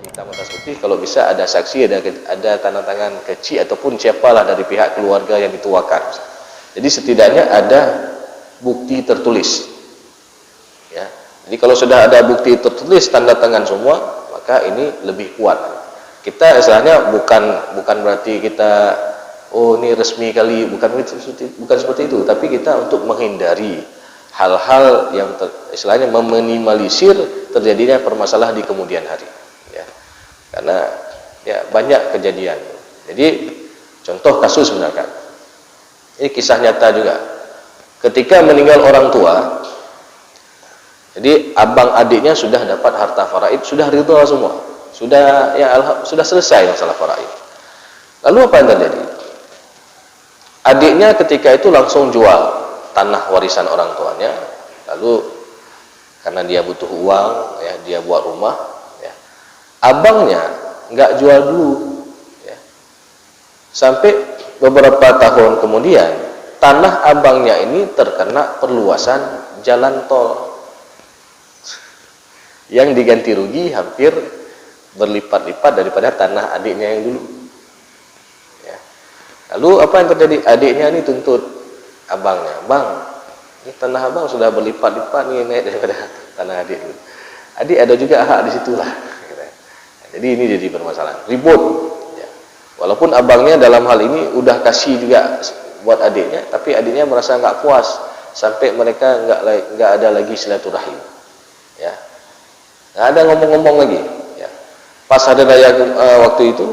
Hitam atas putih, kalau bisa ada saksi, ada tanda tangan kecil ataupun siapalah dari pihak keluarga yang dituakan. Jadi setidaknya ada bukti tertulis. Ya. Jadi kalau sudah ada bukti tertulis, tanda tangan semua, maka ini lebih kuat. Kita istilahnya bukan berarti kita ini resmi kali, bukan seperti itu, tapi kita untuk menghindari hal-hal yang istilahnya meminimalisir terjadinya permasalahan di kemudian hari. Ya. Karena ya banyak kejadian. Jadi contoh kasus misalkan, ini kisah nyata juga. Ketika meninggal orang tua, jadi abang adiknya sudah dapat harta faraid, sudah ridha semua, sudah selesai masalah faraid. Lalu apa yang terjadi? Adiknya ketika itu langsung jual tanah warisan orang tuanya, lalu karena dia butuh uang, ya, dia buat rumah. Ya. Abangnya nggak jual dulu, ya. Sampai beberapa tahun kemudian tanah abangnya ini terkena perluasan jalan tol yang diganti rugi hampir berlipat-lipat daripada tanah adiknya yang dulu. Ya. Lalu apa yang terjadi? Adiknya ini tuntut abangnya, bang, ini tanah abang sudah berlipat-lipat nih naik daripada tanah adik dulu. Adik ada juga hak di situlah. Jadi ini jadi permasalahan, ribut. Ya. Walaupun abangnya dalam hal ini udah kasih juga buat adiknya, tapi adiknya merasa nggak puas sampai mereka nggak ada lagi silaturahim. Ya. Nggak ada ngomong-ngomong lagi. Ya. Pas hari raya waktu itu,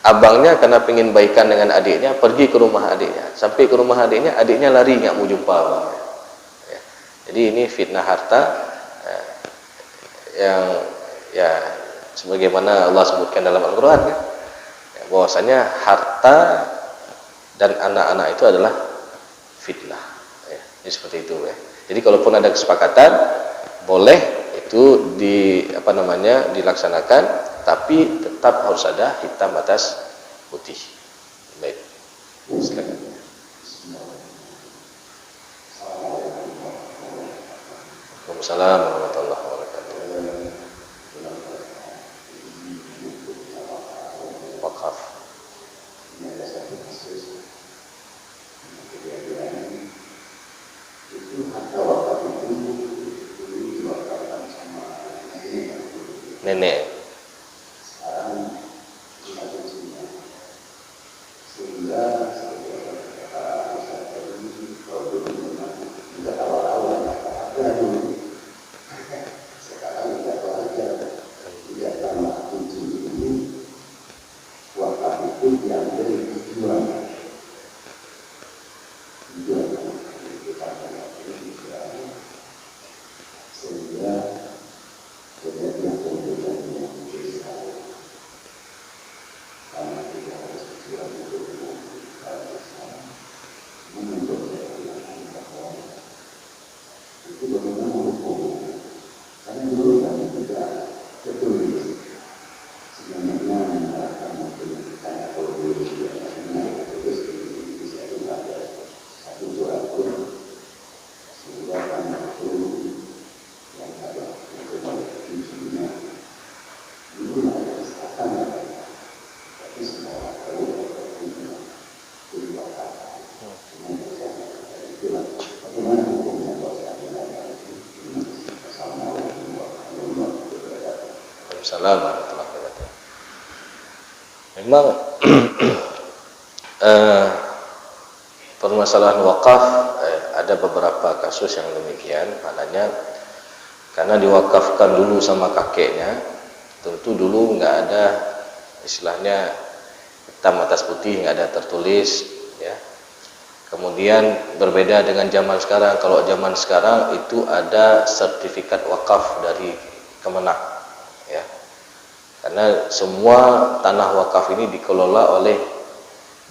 abangnya karena pengen baikan dengan adiknya, pergi ke rumah adiknya. Sampai ke rumah adiknya lari nggak mau jumpa abangnya. Ya. Jadi ini fitnah harta yang ya sebagaimana Allah sebutkan dalam Al-Quran, ya, bahwasanya harta dan anak-anak itu adalah fitnah. Ya. Jadi seperti itu. Ya. Jadi kalaupun ada kesepakatan, boleh itu dilaksanakan, tapi tetap harus ada hitam atas putih. Baik, silakan. Waalaikumsalam warahmatullahi wabarakatuh. Wakaf. Nenek. Assalamualaikum warahmatullahi wabarakatuh. Memang permasalahan wakaf ada beberapa kasus yang demikian, maknanya karena diwakafkan dulu sama kakeknya, tentu dulu nggak ada istilahnya hitam atas putih, nggak ada tertulis, ya. Kemudian berbeda dengan zaman sekarang. Kalau zaman sekarang itu ada sertifikat wakaf dari Kemenak, ya. Karena semua tanah wakaf ini dikelola oleh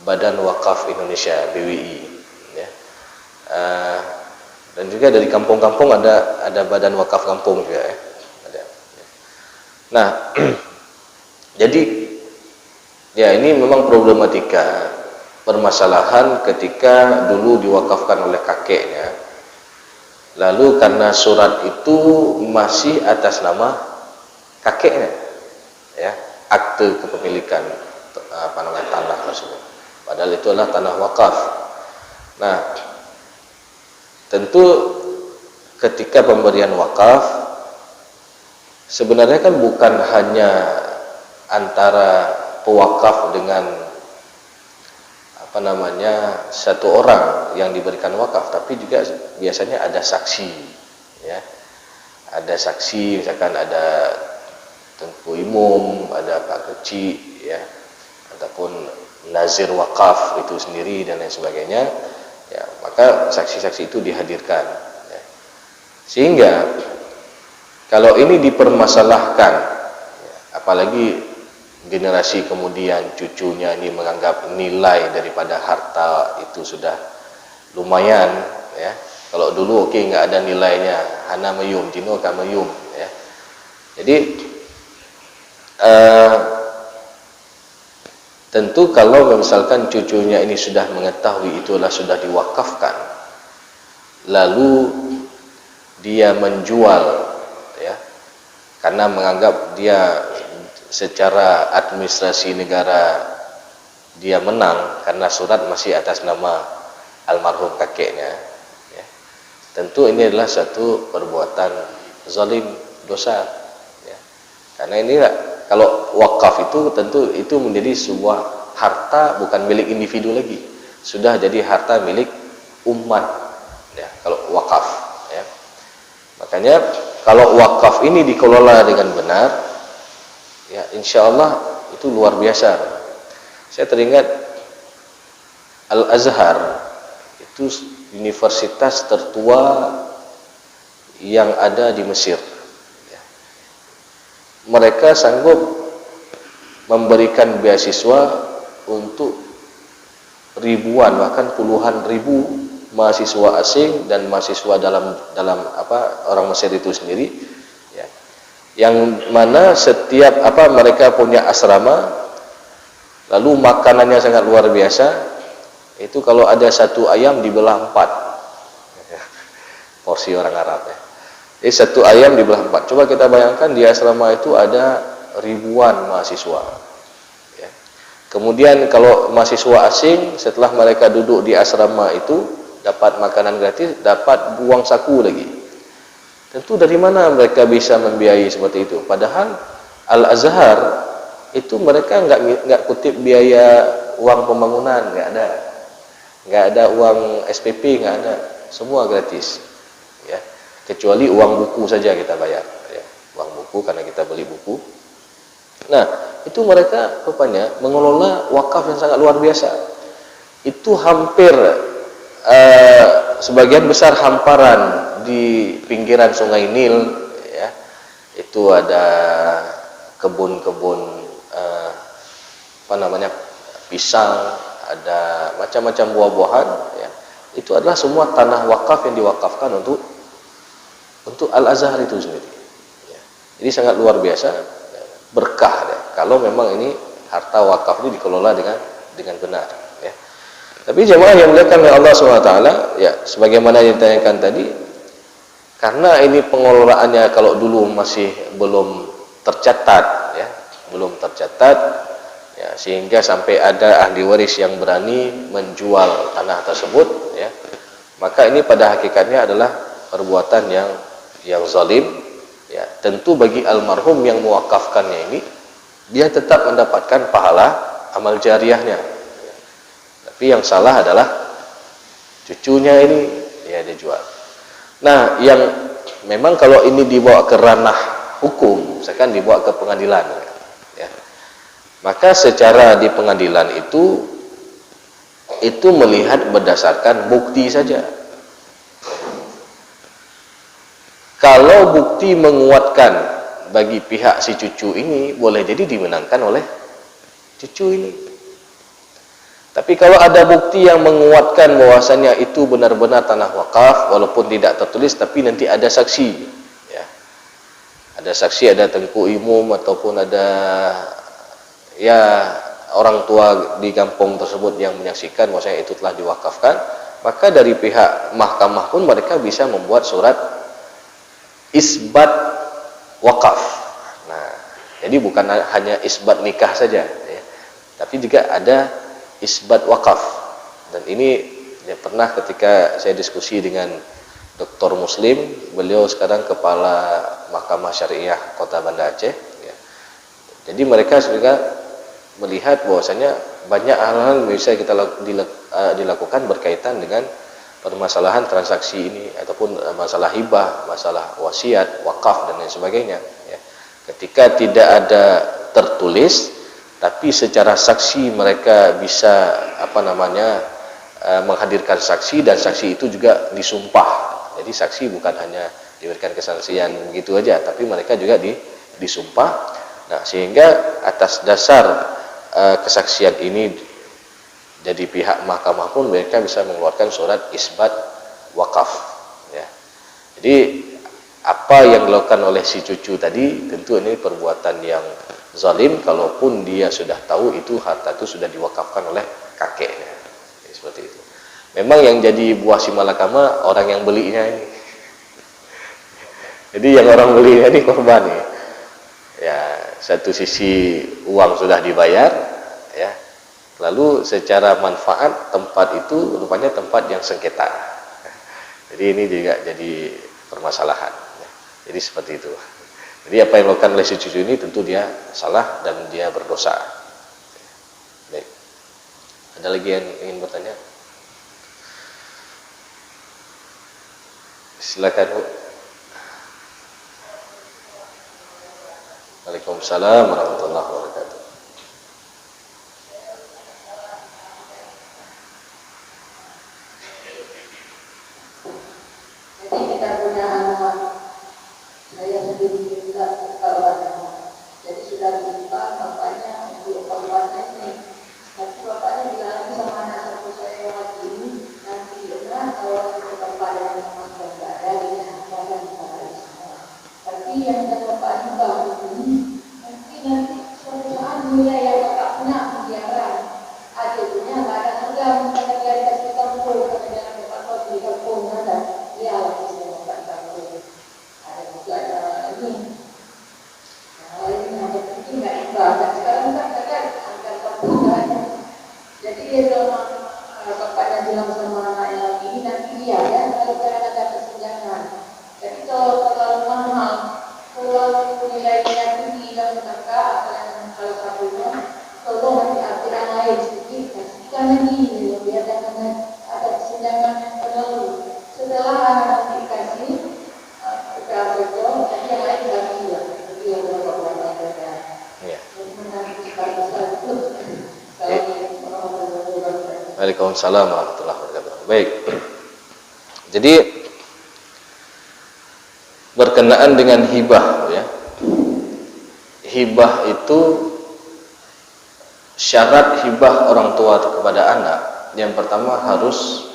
Badan Wakaf Indonesia (BWI), ya. Dan juga dari kampung-kampung ada Badan Wakaf Kampung juga, ya. Ada. Nah, jadi ya ini memang problematika permasalahan ketika dulu diwakafkan oleh kakeknya, Lalu karena surat itu masih atas nama kakeknya, ya, akte kepemilikan tanah tersebut. Padahal itu adalah tanah wakaf. Nah, tentu ketika pemberian wakaf sebenarnya kan bukan hanya antara pewakaf dengan satu orang yang diberikan wakaf, tapi juga biasanya ada saksi, ya, ada saksi, misalkan ada tengku imum, ada pak kecil, ya, ataupun nazir wakaf itu sendiri dan lain sebagainya, ya, maka saksi-saksi itu dihadirkan, ya. Sehingga kalau ini dipermasalahkan, ya, apalagi generasi kemudian cucunya ini menganggap nilai daripada harta itu sudah lumayan, ya. Kalau dulu nggak ada nilainya, hana mayum jino kamayum, ya. Jadi tentu kalau misalkan cucunya ini sudah mengetahui itulah sudah diwakafkan, lalu dia menjual, ya, karena menganggap dia secara administrasi negara dia menang karena surat masih atas nama almarhum kakeknya, ya. Tentu ini adalah satu perbuatan zalim, dosa, ya. Karena ini kalau wakaf itu tentu itu menjadi sebuah harta bukan milik individu lagi, sudah jadi harta milik umat, ya, kalau wakaf, ya. Makanya kalau wakaf ini dikelola dengan benar, ya, insya Allah itu luar biasa. Saya teringat Al-Azhar itu universitas tertua yang ada di Mesir, ya. Mereka sanggup memberikan beasiswa untuk ribuan bahkan puluhan ribu mahasiswa asing dan mahasiswa dalam orang Mesir itu sendiri, ya, yang mana setiap mereka punya asrama, lalu makanannya sangat luar biasa. Itu kalau ada satu ayam dibelah 4, ya, porsi orang Arab, ya. Jadi satu ayam dibelah 4. Coba kita bayangkan di asrama itu ada ribuan mahasiswa, ya. Kemudian kalau mahasiswa asing setelah mereka duduk di asrama itu dapat makanan gratis, dapat buang saku lagi. Tentu dari mana mereka bisa membiayai seperti itu? Padahal Al-Azhar itu mereka nggak kutip biaya uang pembangunan, nggak ada uang SPP, nggak ada, semua gratis, ya, kecuali uang buku saja kita bayar, ya, uang buku karena kita beli buku. Nah, itu mereka rupanya mengelola wakaf yang sangat luar biasa. Itu hampir sebagian besar hamparan di pinggiran Sungai Nil, ya, itu ada kebun-kebun pisang, ada macam-macam buah-buahan, ya. Itu adalah semua tanah wakaf yang diwakafkan untuk Al-Azhar itu sendiri, ya. Jadi sangat luar biasa, ya, berkah, ya, kalau memang ini harta wakaf ini dikelola dengan benar, ya. Tapi jemaah yang dimuliakan oleh Allah SWT, ya, sebagaimana yang ditanyakan tadi, karena ini pengelolaannya kalau dulu masih belum tercatat, ya, ya, sehingga sampai ada ahli waris yang berani menjual tanah tersebut, ya, maka ini pada hakikatnya adalah perbuatan yang zalim, ya. Tentu bagi almarhum yang mewakafkannya ini, dia tetap mendapatkan pahala amal jariahnya, ya. Tapi yang salah adalah cucunya ini, ya, dijual. Nah, yang memang kalau ini dibawa ke ranah hukum, misalkan dibawa ke pengadilan, ya, maka secara di pengadilan itu melihat berdasarkan bukti saja. Kalau bukti menguatkan bagi pihak si cucu ini, boleh jadi dimenangkan oleh cucu ini. Tapi kalau ada bukti yang menguatkan bahwasanya itu benar-benar tanah wakaf, walaupun tidak tertulis, tapi nanti ada saksi, ya, ada saksi, ada tengku imum ataupun ada, ya, orang tua di kampung tersebut yang menyaksikan bahwasanya itu telah diwakafkan, maka dari pihak mahkamah pun mereka bisa membuat surat isbat wakaf. Nah, jadi bukan hanya isbat nikah saja, ya, tapi juga ada isbat wakaf. Dan ini ya, pernah ketika saya diskusi dengan Dr. Muslim, beliau sekarang kepala Mahkamah Syariah Kota Banda Aceh. Ya. Jadi mereka juga melihat bahwasanya banyak hal-hal bisa kita dilakukan berkaitan dengan permasalahan transaksi ini ataupun masalah hibah, masalah wasiat, wakaf dan lain sebagainya. Ya. Ketika tidak ada tertulis, tapi secara saksi mereka bisa menghadirkan saksi dan saksi itu juga disumpah. Jadi saksi bukan hanya diberikan kesaksian begitu aja, tapi mereka juga disumpah. Nah, sehingga atas dasar kesaksian ini jadi pihak mahkamah pun mereka bisa mengeluarkan surat isbat wakaf, ya. Jadi apa yang dilakukan oleh si cucu tadi tentu ini perbuatan yang zalim, kalaupun dia sudah tahu itu harta itu sudah diwakafkan oleh kakeknya. Ya, seperti itu. Memang yang jadi buah si malakama orang yang belinya ini. Jadi yang orang belinya ini korban nih. Ya, satu sisi uang sudah dibayar, ya. Lalu secara manfaat tempat itu rupanya tempat yang sengketa. Jadi ini juga jadi permasalahan. Ya. Jadi seperti itu. Jadi apa yang dilakukan oleh si cucu ini tentu dia salah dan dia berdosa. Baik. Ada lagi yang ingin bertanya? Silakan, Bu. Waalaikumsalam warahmatullahi wabarakatuh. Jadi kita punya anak, saya sendiri juga kalau anak, jadi sudah lupa bapaknya di bapaknya ini, tapi bapaknya bilang sama anak satu saya lagi ini, nanti kalau kita kepada yang masih ada ini akan kita semua. Tapi yang bapak juga ini nanti suatu saat dia yang bapak punya biarkan ada punya nggak ada harga misalnya dia dikasih kampung karena jangan bapak kau di kampung ada dia lagi semua bapak kampung ada juga ada ini ini ada penting nggak ibadah sekarang kan angkat kampung ada jadi dia sama bapaknya bilang sama anaknya lagi ini nanti dia ya kalau jangan ada kesenjangan jadi kalau mahal kalau nilainya tinggi dan kakak akan salah satunya tolong nanti aturan lain sedikit kasihkan lagi biar jangan ada kesenjangan yang terlalu setelah anak dikasih kita betul nanti yang lain lagi ya jadi yang berapa ada menanti pada satu Waalaikumsalam warahmatullahi wabarakatuh. Baik. Jadi berkenaan dengan hibah, ya. Hibah itu syarat hibah orang tua kepada anak. Yang pertama harus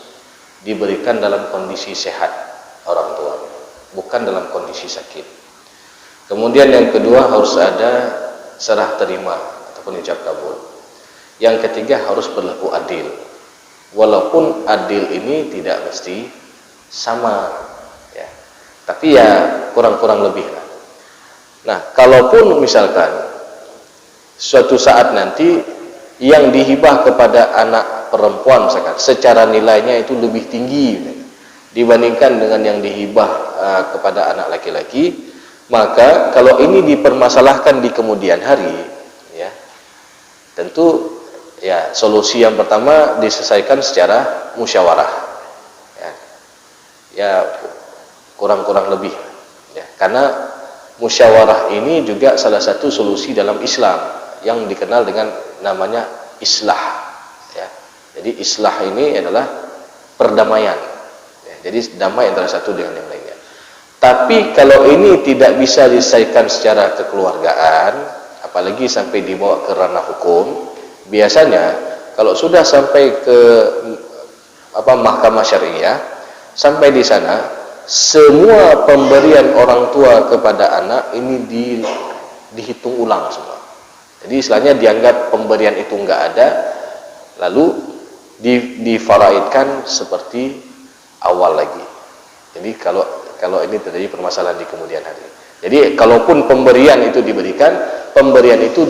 diberikan dalam kondisi sehat orang tua, bukan dalam kondisi sakit. Kemudian yang kedua harus ada serah terima ataupun ijab kabul. Yang ketiga harus berlaku adil. Walaupun adil ini tidak mesti sama, ya. Tapi ya kurang-kurang lebih lah. Nah, kalaupun misalkan suatu saat nanti yang dihibah kepada anak perempuan misalkan secara nilainya itu lebih tinggi dibandingkan dengan yang dihibah kepada anak laki-laki, maka kalau ini dipermasalahkan di kemudian hari, ya, tentu ya solusi yang pertama diselesaikan secara musyawarah, ya kurang-kurang lebih, ya, karena musyawarah ini juga salah satu solusi dalam Islam yang dikenal dengan namanya islah, ya. Jadi islah ini adalah perdamaian, ya. Jadi damai antara satu dengan yang lainnya. Tapi kalau ini tidak bisa diselesaikan secara kekeluargaan, apalagi sampai dibawa ke ranah hukum, biasanya kalau sudah sampai ke mahkamah syariah, sampai di sana semua pemberian orang tua kepada anak ini dihitung ulang semua. Jadi istilahnya dianggap pemberian itu enggak ada, lalu difaraidkan seperti awal lagi. Jadi kalau ini terjadi permasalahan di kemudian hari. Jadi kalaupun pemberian itu diberikan, pemberian itu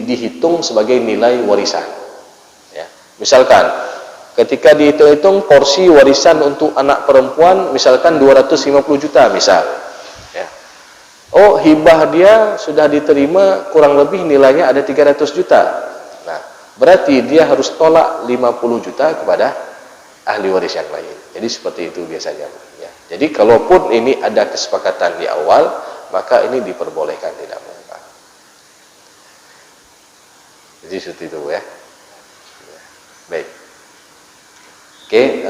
dihitung sebagai nilai warisan. Ya. Misalkan ketika dihitung porsi warisan untuk anak perempuan misalkan 250 juta misal. Ya. Oh, hibah dia sudah diterima kurang lebih nilainya ada 300 juta. Nah, berarti dia harus tolak 50 juta kepada ahli waris yang lain. Jadi seperti itu biasanya. Ya. Jadi kalaupun ini ada kesepakatan di awal, maka ini diperbolehkan, tidak mengapa. Jadi seperti itu ya. Baik. Oke,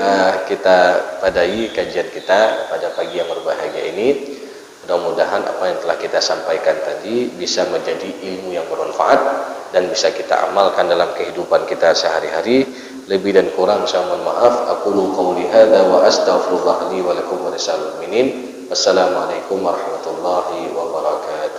kita padai kajian kita pada pagi yang berbahagia ini. Mudah-mudahan apa yang telah kita sampaikan tadi bisa menjadi ilmu yang bermanfaat dan bisa kita amalkan dalam kehidupan kita sehari-hari. Lebih dan kurang saya mohon maaf. Aqulu qouli hadza wa astaghfirullah li wa lakum wa lisal mu'minin. Wassalamualaikum warahmatullahi wabarakatuh.